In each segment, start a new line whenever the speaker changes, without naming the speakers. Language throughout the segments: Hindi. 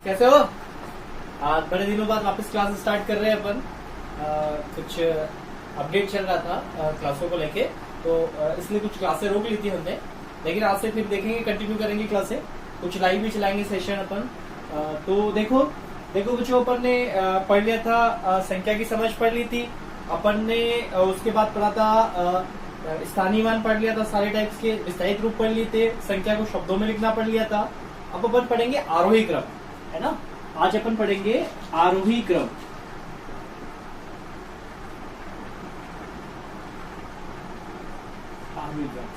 कैसे हो? आज बड़े दिनों बाद वापस क्लास स्टार्ट कर रहे हैं अपन। कुछ अपडेट चल रहा था क्लासों को लेके, तो इसलिए कुछ क्लासें रोक ली थी हमने, लेकिन आज से फिर देखेंगे, कंटिन्यू करेंगे क्लासें। कुछ लाइव भी चलाएंगे सेशन अपन। तो देखो बच्चों, अपन ने पढ़ लिया था, संख्या की समझ पढ़ ली थी अपन ने। उसके बाद पढ़ा था स्थानीय मान पढ़ लिया था, सारे टाइप्स के विस्तारित रूप पढ़ लिए थे, संख्या को शब्दों में लिखना पढ़ लिया था। अब अपन पढ़ेंगे आरोही क्रम, है ना। आज अपन पढ़ेंगे आरोही क्रम।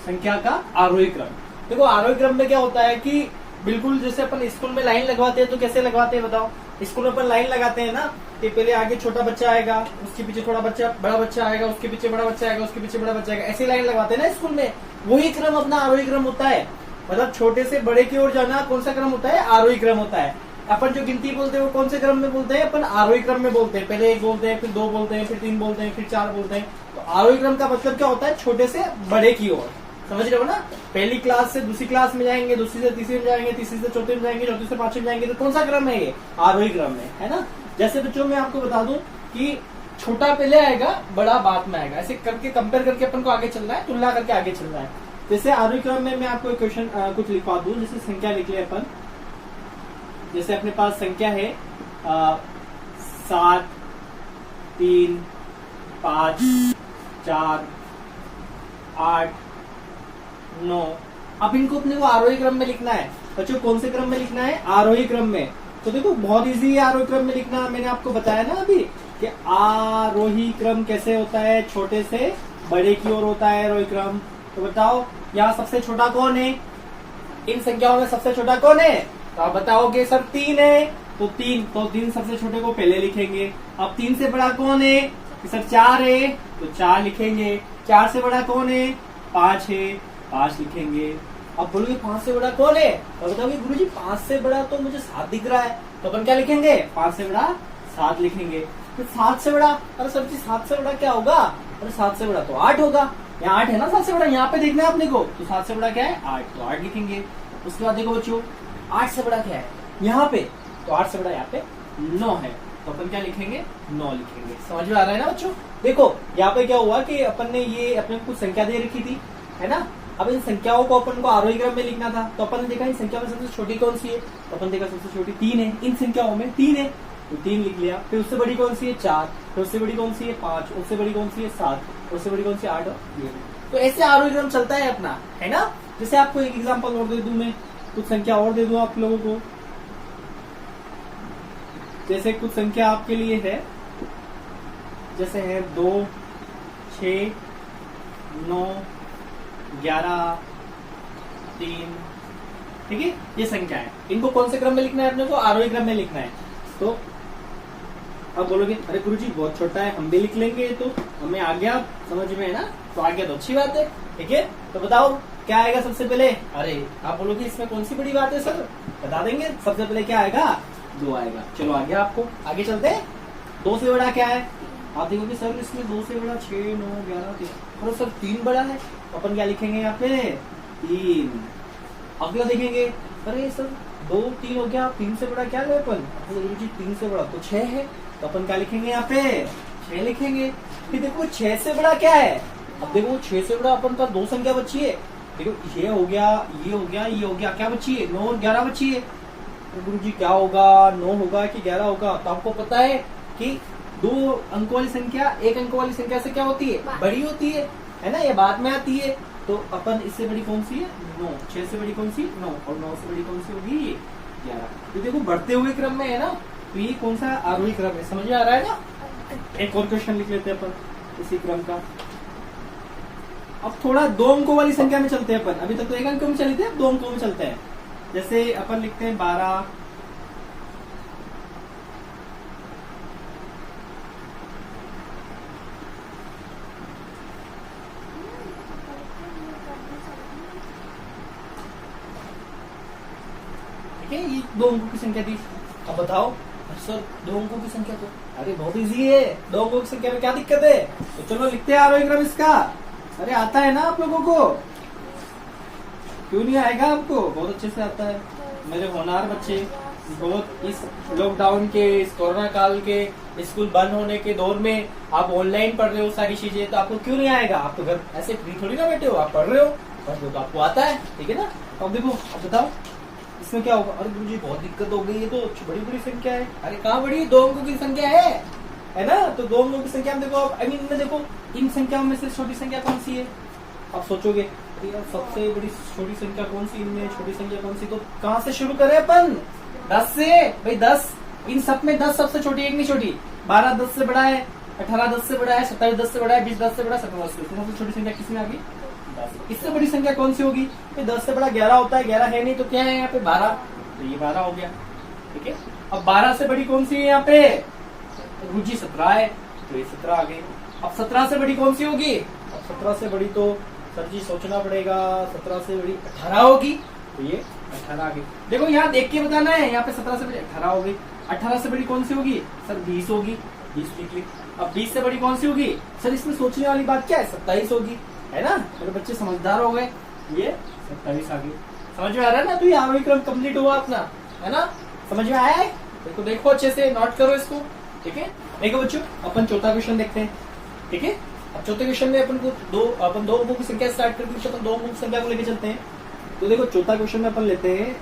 संख्या का आरोही क्रम। देखो, आरोही क्रम में क्या होता है कि बिल्कुल जैसे अपन स्कूल में लाइन लगवाते हैं, तो कैसे लगवाते हैं बताओ? स्कूल में अपन लाइन लगाते हैं ना, कि पहले आगे छोटा बच्चा आएगा, उसके पीछे थोड़ा बच्चा बड़ा बच्चा आएगा, उसके पीछे बड़ा बच्चा आएगा, उसके पीछे बड़ा बच्चा आएगा, ऐसे लाइन लगवाते हैं ना स्कूल में। वही क्रम अपना आरोही क्रम होता है। मतलब छोटे से बड़े की ओर जाना कौन सा क्रम होता है? आरोही क्रम होता है। अपन जो गिनती बोलते हैं वो कौन से क्रम में बोलते हैं? अपन आरोही क्रम में बोलते हैं। पहले 1 बोलते हैं, फिर 2 बोलते हैं, फिर 3 बोलते हैं, फिर 4 बोलते हैं। तो आरोही क्रम का मतलब क्या होता है? छोटे से बड़े की ओर। समझ रहे हो ना? पहली क्लास से दूसरी क्लास में जाएंगे, दूसरी से तीसरी में जाएंगे, तीसरी से चौथी में जाएंगे, चौथी से पांचवी में जाएंगे। तो कौन सा क्रम है ये? आरोही क्रम है ना। जैसे बच्चों में आपको बता दूं कि छोटा पहले आएगा, बड़ा बाद में आएगा। ऐसे करके कंपेयर करके अपन को आगे चलना है, तुलना करके आगे चलना है। जैसे आरोही क्रम में मैं आपको एक क्वेश्चन कुछ लिखवा दूं। जैसे संख्या लिख ले अपन। जैसे अपने पास संख्या है 7, 3, 5, 4, 8, 9। अब इनको अपने को आरोही क्रम में लिखना है। बच्चों, कौन से क्रम में लिखना है? आरोही क्रम में। तो देखो, बहुत इजी है आरोही क्रम में लिखना। मैंने आपको बताया ना अभी कि आरोही क्रम कैसे होता है, छोटे से बड़े की ओर होता है आरोही क्रम। तो बताओ, यहाँ सबसे छोटा कौन है? इन संख्याओं में सबसे छोटा कौन है? तो आप बताओगे सर 3 है। तो 3 सबसे छोटे को पहले लिखेंगे। अब 3 से बड़ा कौन है? कि सर 4 है, तो 4 लिखेंगे। 4 से बड़ा कौन है? 5 है, 5 लिखेंगे। अब बोलोगे 5 से बड़ा कौन है? तो बताओगे गुरुजी 5 से बड़ा तो मुझे 7 दिख रहा है। तो अपन क्या लिखेंगे? 5 से बड़ा 7 लिखेंगे। फिर 7 से बड़ा, अरे सर जी 7 से बड़ा क्या होगा? अरे 7 से बड़ा तो 8 होगा। यहाँ 8 है ना 7 से बड़ा, यहाँ पे देखना है अपने को। तो 7 से बड़ा क्या है? 8, तो 8 लिखेंगे। उसके बाद देखो बच्चों, 8 से बड़ा क्या है यहाँ पे? तो 8 से बड़ा यहाँ पे 9 है। तो अपन क्या लिखेंगे? 9 लिखेंगे। समझ में आ रहा है ना बच्चों? देखो, यहाँ पे क्या हुआ कि अपन ने ये अपने कुछ संख्या दे रखी थी, है ना। अब इन संख्याओं को अपन को आरोही क्रम में लिखना था। तो अपन ने देखा इन संख्या में सबसे छोटी कौन सी है? तो अपन देखा सबसे छोटी 3 है। इन संख्याओं में 3 है, तो 3 लिख लिया। फिर उससे बड़ी कौन सी है? 4। फिर उससे बड़ी कौन सी है? 5। उससे बड़ी कौन सी है? 7। उससे बड़ी कौन सी? 8। तो ऐसे आरोही क्रम चलता है अपना, है ना। जैसे आपको एक एग्जाम्पल और दे दूं मैं, कुछ संख्या और दे दूं आप लोगों को। जैसे कुछ संख्या आपके लिए है, जैसे है 2, 6, 9, 11, 3। ठीक है, ये संख्या है। इनको कौन से क्रम में लिखना है अपने को? आरोही क्रम में लिखना है। तो अब बोलोगे अरे गुरुजी बहुत छोटा है, हम भी लिख लेंगे। तो हमें आ गया समझ में, है ना। तो आ गया तो अच्छी बात है। ठीक है, तो बताओ क्या आएगा सबसे पहले? अरे आप बोलोगे इसमें कौन सी बड़ी बात है सर? बता देंगे। सबसे पहले क्या आएगा? 2 आएगा। चलो आ गया आपको, आगे चलते हैं। 2 से बड़ा क्या है? आप देखोगे सर इसमें 2 से बड़ा 6, 9, 11, 13। और सर 3 बड़ा है। अपन क्या लिखेंगे यहाँ पे? 3। अगला देखेंगे, अरे सर 2, 3 हो गया, 3 से बड़ा क्या है अपन? गुरुजी 3 से बड़ा तो 6 है। तो अपन क्या लिखेंगे यहाँ पे? 6 लिखेंगे। फिर देखो 6 से बड़ा क्या है? अब देखो 6 से बड़ा अपन का 2 संख्या बची है। देखो ये हो गया, ये हो गया, ये हो गया, क्या बची है? 9 और 11 बची है। तो गुरुजी क्या होगा? 9 होगा कि 11 होगा? तो आपको पता है कि 2 अंक वाली संख्या 1 अंक वाली संख्या से क्या होती है? बड़ी होती है ना। ये बाद में आती है। तो अपन इससे बड़ी कौन सी है? 9। 6 से बड़ी कौन सी? 9। और 9 से बड़ी कौन सी होगी? 11। तो देखो बढ़ते हुए क्रम में है ना। तो ये कौन सा? आरोही क्रम है। समझ में आ रहा है ना। एक और क्वेश्चन लिख लेते हैं अपन इसी क्रम का। अब थोड़ा 2 अंकों वाली संख्या में चलते हैं अपन। अभी तक तो 1 अंक में चले थे, अब 2 अंकों में चलते हैं। जैसे अपन लिखते हैं 12, ठीक है। ये 2 अंकों की संख्या थी। अब बताओ सर 2 अंकों की संख्या तो अरे बहुत इजी है। 2 अंकों की संख्या में क्या दिक्कत है? तो चलो लिखते हैं आरोही क्रम इसका। अरे आता है ना आप लोगों को? क्यों नहीं आएगा आपको? बहुत अच्छे से आता है मेरे होनहार बच्चे। बहुत इस लॉकडाउन के, इस कोरोना काल के, स्कूल बंद होने के दौर में आप ऑनलाइन पढ़ रहे हो सारी चीजें, तो आपको क्यों नहीं आएगा? आप तो घर ऐसे फ्री थोड़ी ना बैठे हो, आप पढ़ रहे हो, पढ़ रहे हो तो आपको आता है, ठीक है ना? अब देखो, अब बताओ इसमें क्या होगा? अरे मुझे बहुत दिक्कत हो गई, ये तो बड़ी बड़ी संख्या है। अरे कहाँ बड़ी? 2 अंकों की संख्या है ना? तो 2 अंकों की संख्या में देखो, आप इनमें देखो, इन संख्याओं में से छोटी संख्या कौन सी है? आप सोचोगे यार सबसे बड़ी छोटी संख्या कौन सी, इनमें छोटी संख्या कौन सी? तो कहाँ से शुरू करें अपन? 10 से। भाई 10, इन सब में 10 सबसे छोटी, एक नहीं छोटी। 12 10 से बड़ा है, 18 10 से बड़ा है, 27 10 से बड़ा है, 20 10 से बड़ा है, 17 10 से। सबसे छोटी संख्या किसमें आ गई? 10। इससे बड़ी संख्या कौन सी होगी? 10 से बड़ा 11 होता है, 11 है नहीं तो क्या है यहाँ पे? 12। तो ये 12 हो गया, ठीक है। अब 12 से बड़ी कौन सी है यहाँ पे? रुचि 17 है, तो ये 17 आ गई। अब 17 से बड़ी कौन सी होगी? अब 17 से बड़ी तो सर जी सोचना पड़ेगा, 17 से बड़ी 18 होगी, तो ये 18 आ गई। देखो यहाँ देख के बताना है, यहाँ पे 17 से बड़ी 18 हो गई। 18 से बड़ी कौन सी होगी? सर 20 होगी, 20 लिख ली। अब 20 से बड़ी कौन सी होगी? सर इसमें सोचने वाली बात क्या है? 27 होगी, है ना? मेरे बच्चे समझदार हो गए, ये 27 आ गई। समझ में आ रहा है ना? तो ये आरोही क्रम कंप्लीट हुआ अपना, है ना? समझ में आया है? देखो देखो अच्छे से नोट करो इसको, ठीक है। देखो बच्चों, अपन चौथा क्वेश्चन देखते हैं, ठीक है। अब चौथे क्वेश्चन में अपन को दो अंकों की संख्या स्टार्ट करके अपन 2 अंकों की संख्या को लेके चलते हैं। तो देखो चौथा क्वेश्चन में अपन लेते हैं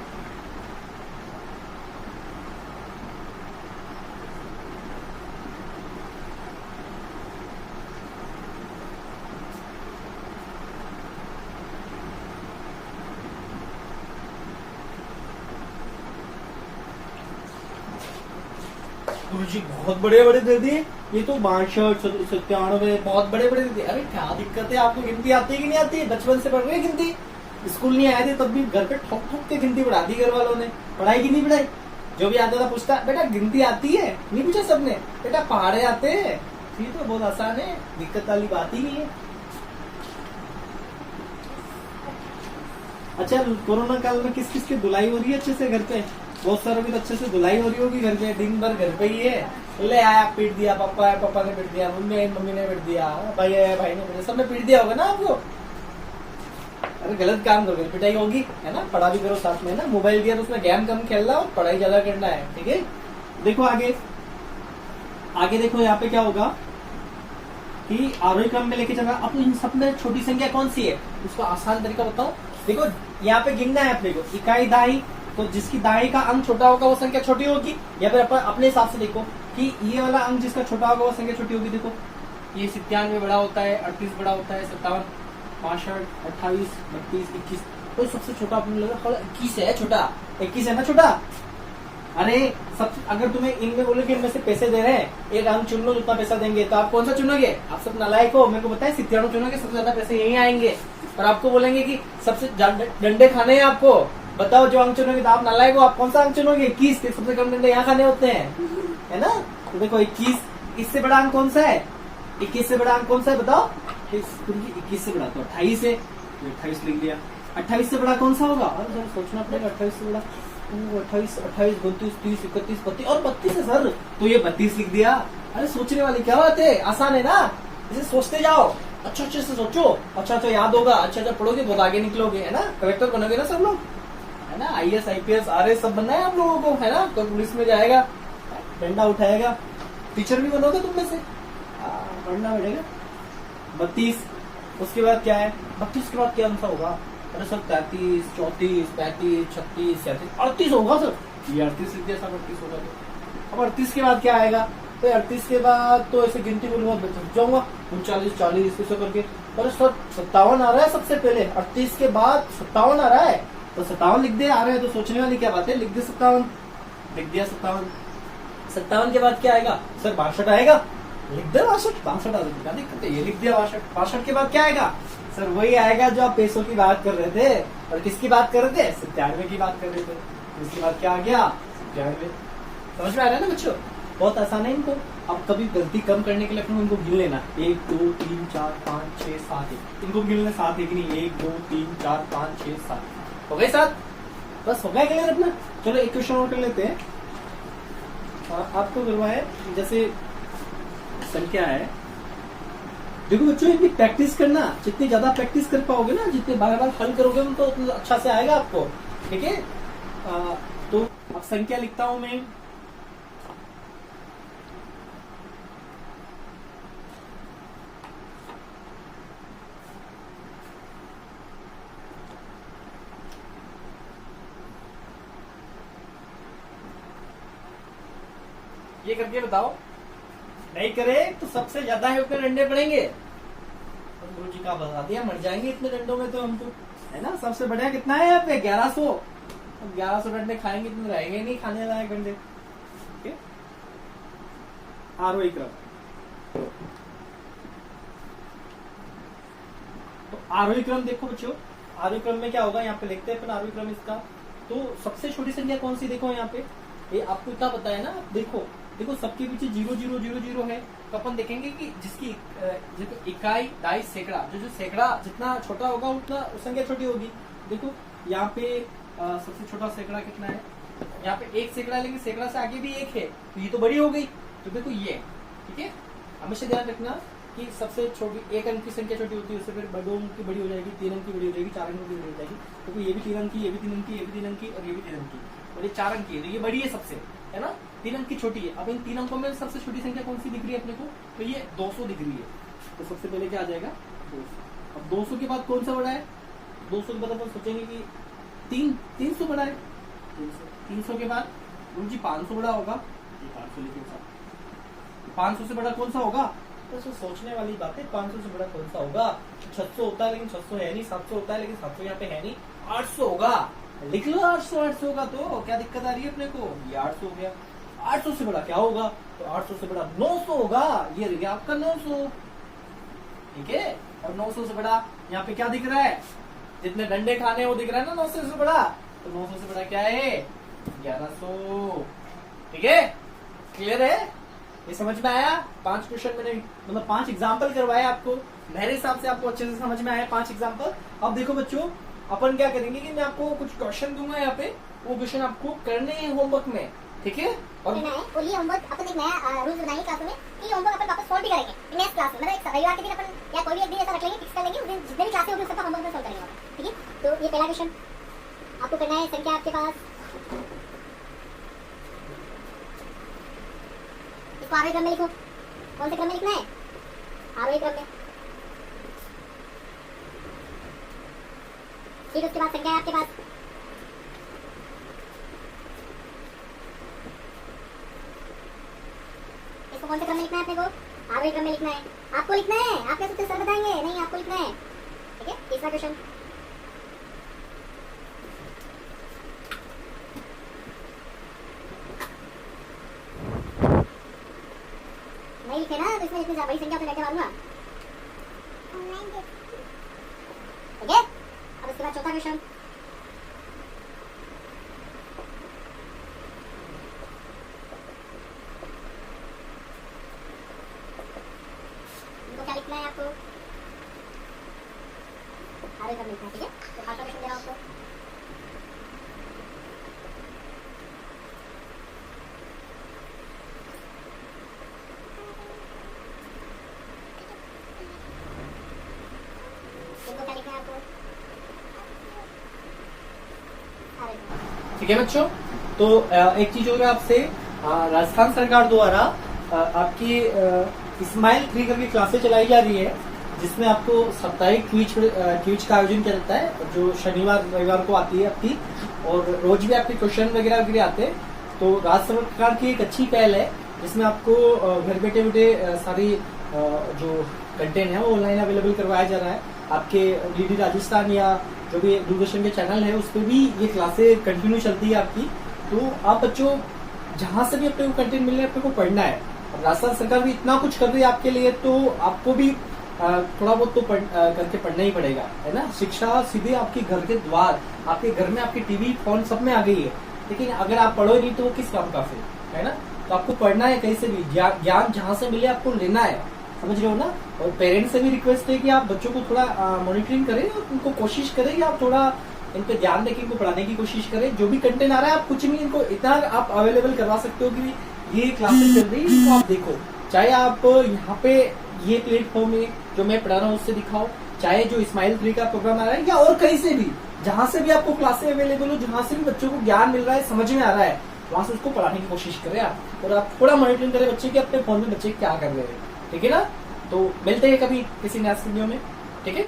गुरुजी बहुत बड़े बड़े दे दिए, ये तो 62 97 बहुत बड़े बड़े दे दिए। अरे क्या दिक्कत है? आपको गिनती आती है कि नहीं आती है? बचपन से पढ़ रहे हैं गिनती? स्कूल नहीं आए थे तब भी घर पे ठोक ठोक के गिनती बढ़ा दी घर वालों ने। पढ़ाई की नहीं पढ़ाई? जो भी आता था पूछता, बेटा गिनती आती है? नहीं पूछा सबने? बेटा पहाड़े आते हैं? ये तो बहुत आसान है, दिक्कत वाली बात ही नहीं है। अच्छा, कोरोना काल में किस किस की धुलाई हो रही है अच्छे से घर पे? बहुत सारों की तो अच्छे से धुलाई हो रही होगी घर पे, दिन भर घर पे ही है। ले आया पीट दिया, पापा ने पीट दिया, मम्मी ने पीट दिया, भाई आया भाई ने पीट दिया, सबने पीट दिया होगा ना आपको। अरे गलत काम करोगे पिटाई होगी, है ना? पढ़ा भी करो साथ में ना। मोबाइल दिया तो उसमें गेम कम खेलना और पढ़ाई ज्यादा करना है, ठीक है। देखो आगे देखो, यहाँ पे क्या होगा कि आरोही क्रम में लेके चलना। अब इन सब में छोटी संख्या कौन सी है उसका आसान तरीका बताओ। देखो यहाँ पे गिनना है अपने को, इकाई दाई, तो जिसकी दाई का अंक छोटा होगा वो संख्या छोटी होगी। या फिर अपने हिसाब से देखो कि ये वाला अंक जिसका छोटा होगा वो संख्या छोटी होगी। देखो ये 97 बड़ा होता है, 38 बड़ा होता है, 57, 65, 28, 32, 21, तो सबसे छोटा अपने लगा 21 है, छोटा 21 है ना छोटा। अरे सब, अगर तुम्हें इनमें बोले कि इनमें से पैसे दे रहे हैं, एक अंक चुन लो जितना पैसा देंगे, तो आप कौन सा चुनोगे? आप सब नालायक हो, मेरे को पता है 97 चुनोगे, सबसे ज्यादा पैसे यही आएंगे। और आपको बोलेंगे कि सबसे डंडे खाने हैं आपको, बताओ जो अंक चुनोगे, तो आप नालायक हो, आप कौन सा अंक चुनोगे? 21, सबसे कम डंडे यहाँ खाने होते हैं, है ना? तो देखो 21, इससे बड़ा अंक कौन सा है? 21 से बड़ा अंक कौन सा है बताओ? 21 से बड़ा तो 28 है, 28 लिख दिया। 28 से बड़ा कौन सा होगा? अरे सर सोचना पड़ेगा, 28 से बड़ा 28, 28, 29, 30, 31, 32 और 32 है सर, तो ये 32 लिख दिया। अरे सोचने वाली क्या बात है, आसान है ना? इसे सोचते जाओ, अच्छा अच्छे से सोचो, अच्छा याद होगा, अच्छा पढ़ोगे बहुत आगे निकलोगे, है ना? कलेक्टर बनोगे ना सब लोग, है ना? IAS IPS RS सब बनना है आप लोगों को, है ना? तो पुलिस में जाएगा, डंडा उठाएगा, टीचर भी बनोगे तुम में से, पढ़ना पड़ेगा। 32, उसके बाद क्या है? 32 के बाद क्या आंसर होगा? अरे सर 33, 34, 35, 36, 37, 38 होगा सर, ये 38 लिख दिया सर, 38 होगा। अब 38 के बाद क्या आएगा? तो 38 के बाद तो ऐसे गिनती बोलूंगा जाऊंगा 39, 40 ऐसे करके। अरे सर 57 आ रहा है सबसे पहले, 38 के बाद 57 आ रहा है, तो 57 लिख दे, आ रहे हैं तो सोचने वाली क्या बात है, लिख दे 57, लिख दिया 57। 57 के बाद क्या आएगा? सर 62 आएगा, लिख दे 62 आ दिक्कत है, ये लिख दिया 62। 62 के बाद क्या आएगा? सर वही आएगा जो आप पैसों की बात कर रहे थे, और किसकी बात कर रहे थे? 97 की बात कर रहे थे। इसके बाद क्या आ गया? 97। समझ में आ रहा है ना बच्चों? बहुत आसान है इनको। अब कभी गलती कम करने के लिए अपने इनको गिन लेना, 1 2 3 4 5 6 7 इनको गिन लेना, 7 एक नहीं, 1 2 3 4 5 6 7 हो गए 7, बस हो गया क्लियर अपना। चलो एक क्वेश्चन और कर लेते हैं। आपको करवाए जैसे संख्या है, देखो बच्चों इनकी प्रैक्टिस करना, जितनी ज्यादा प्रैक्टिस कर पाओगे ना, जितने बार बार हल करोगे तो उतना अच्छा से आएगा आपको, ठीक है। तो अब संख्या लिखता हूं मैं। ये करके बताओ, नहीं करे तो सबसे ज्यादा है उतने डंडे पड़ेंगे। तो गुरु जी का बता दिया, मर जाएंगे इतने डंडों में तो हम तो, है ना। सबसे बढ़िया कितना है यहाँ पे 1100। 1100 डंडे खाएंगे, इतने रहेंगे नहीं खाने लायक डंडे। आरोही क्रम, तो आरोही क्रम देखो बच्चों, आरोही क्रम में क्या होगा, यहाँ पे लिखते हैं अपन आरोही क्रम इसका। तो सबसे छोटी संख्या कौन सी, देखो यहाँ पे, ये आपको इतना पता है ना। देखो देखो सबके पीछे 0 0 0 0 है, तो अपन देखेंगे कि जिसकी इकाई, डाई, सैकड़ा, जो सैकड़ा जितना छोटा होगा उतना संख्या छोटी होगी। देखो यहाँ पे सबसे छोटा सैकड़ा कितना है, यहाँ पे 1 सैकड़ा, लेकिन सैकड़ा से आगे भी 1 है, तो ये तो बड़ी हो गई। तो देखो ये, ठीक है, हमेशा ध्यान रखना कि सबसे छोटी 1 अंक की संख्या छोटी होती है, उससे फिर 2 अंक की बड़ी हो जाएगी, 3 अंक की बड़ी हो जाएगी, 4 अंक की बड़ी हो जाएगी। तो ये भी 3 अंक की, ये भी 3 अंक की, ये भी 3 अंक की, और ये भी 3 अंक की, और ये 4 अंक की है, तो ये बड़ी है सबसे, है ना। 3 अंक की छोटी है। अब इन 3 अंकों में सबसे छोटी संख्या कौन सी दिख रही है अपने को, तो ये 200 दिख रही है। तो सबसे पहले क्या आ जाएगा, 200। अब 200 के बाद कौन सा बड़ा है, 200 के बाद अपन सोचेंगे कि 300 बड़ा है। 300 के बाद गुरु जी 500 बड़ा होगा, 500 लिखे साथ। 500 से बड़ा कौन सा होगा, तो सोचने वाली बात है, 500 से बड़ा कौन सा होगा। 600 होता है लेकिन 600 है नहीं, 700 होता है लेकिन 700 यहाँ पे है नहीं, 800 होगा। लिख लो 800, 800 होगा, तो क्या दिक्कत आ रही है अपने को, ये 800 हो गया। 800 से बड़ा क्या होगा, तो 800 से बड़ा 900 होगा, ये रह गया आपका 900, ठीक है। और 900 से बड़ा यहाँ पे क्या दिख रहा है, जितने डंडे खाने वो दिख रहा है ना 900 से बड़ा, तो 900 से बड़ा क्या है, 1100, ठीक है। क्लियर है, ये समझ में आया। 5 क्वेश्चन मैंने, मतलब 5 एग्जाम्पल करवाए आपको, मेरे हिसाब से आपको अच्छे से समझ में आया 5 एग्जाम्पल। अब देखो बच्चों, अपन क्या करेंगे कि मैं आपको कुछ क्वेश्चन दूंगा यहाँ पे, वो क्वेश्चन आपको करने हैं होमवर्क में, ठीक है। और
ये होमवर्क अपन एक नया रूल्स बनाएंगे क्लास में, कि होमवर्क अपन वापस सॉल्व भी करेंगे नेक्स्ट क्लास में, मतलब एक रविवार के दिन अपन या कोई भी एक दिन ऐसा रख लेंगे, फिक्स कर लेंगे, उस दिन जितने भी क्लासेस होगी सबका होमवर्क में सॉल्व करेंगे, ठीक है। तो ये पहला क्वेश्चन आपको करना है, संख्या आपके पास, इसको आरोही क्रम में लिखो। कौन से क्रम में लिखना है, आरोही क्रम में। फिर उसके बाद संख्या है आपके पास, इसको कौन से क्रम में लिखना है अपने को, आरोही क्रम में लिखना है। आपको लिखना है, आप क्या सोचते सर बताएंगे, नहीं आपको लिखना है, ठीक है। तीसरा क्वेश्चन, नहीं लिखे ना, तो इसमें इतनी बड़ी संख्या से कैसे मारूंगा, ठीक है। अब इसके बाद चौथा क्वेश्चन, इनको क्या लिखना है आपको, आरोही क्रम लिखना है, ठीक है। तो पांचवा क्वेश्चन दे रहा हूं आपको, इनको क्या लिखना है आपको, आरोही क्रम,
ठीक है बच्चों। तो एक चीज होगा आपसे, राजस्थान सरकार द्वारा आपकी इस्माइल 3 करके क्लासेस चलाई जा रही है, जिसमें आपको साप्ताहिक क्विज का आयोजन किया जाता है, जो शनिवार रविवार को आती है आपकी, और रोज भी आपके क्वेश्चन वगैरह आते हैं। तो राज्य सरकार की एक अच्छी पहल है, जिसमें आपको घर बैठे बैठे सारी जो कंटेंट है वो ऑनलाइन अवेलेबल करवाया जा रहा है। आपके डीडी राजस्थान या जो भी दूरदर्शन के चैनल है उस पर भी ये क्लासेस कंटिन्यू चलती है आपकी। तो आप बच्चों जहां से भी अपने को कंटेंट मिल रहा है अपने को पढ़ना है। राजस्थान सरकार भी इतना कुछ कर रही है आपके लिए, तो आपको भी थोड़ा बहुत तो करके पढ़ना ही पड़ेगा, है ना। शिक्षा सीधे आपके घर के द्वार, आपके घर में आपकी टीवी फोन सब में आ गई है, लेकिन अगर आप पढ़ो नहीं तो वो किस काम का फिर, है ना। तो आपको पढ़ना है, कहीं से भी ज्ञान जहां से मिले आपको लेना है, समझ रहे हो ना। और पेरेंट्स से भी रिक्वेस्ट है कि आप बच्चों को थोड़ा मॉनिटरिंग करें और उनको कोशिश करें कि आप थोड़ा इन पे ध्यान देके इनको पढ़ाने की कोशिश करें। जो भी कंटेंट आ रहा है आप कुछ नहीं, इनको इतना आप अवेलेबल करवा सकते हो कि ये क्लासेस चल रही है, इनको आप देखो। चाहे आप यहाँ पे ये प्लेटफॉर्म में जो मैं पढ़ा रहा हूँ उससे दिखाओ, चाहे जो इस्माइल 3 का प्रोग्राम आ रहा है या और कहीं से भी जहां से भी आपको क्लासें अवेलेबल हो, जहां से भी बच्चों को ज्ञान मिल रहा है, समझ में आ रहा है, वहां से उसको पढ़ाने की कोशिश करें आप। और आप थोड़ा मॉनिटरिंग करें बच्चे के, अपने फोन में बच्चे क्या कर रहे हैं, ठीक है ना। तो मिलते हैं कभी किसी नेक्स्ट वीडियो में, ठीक है।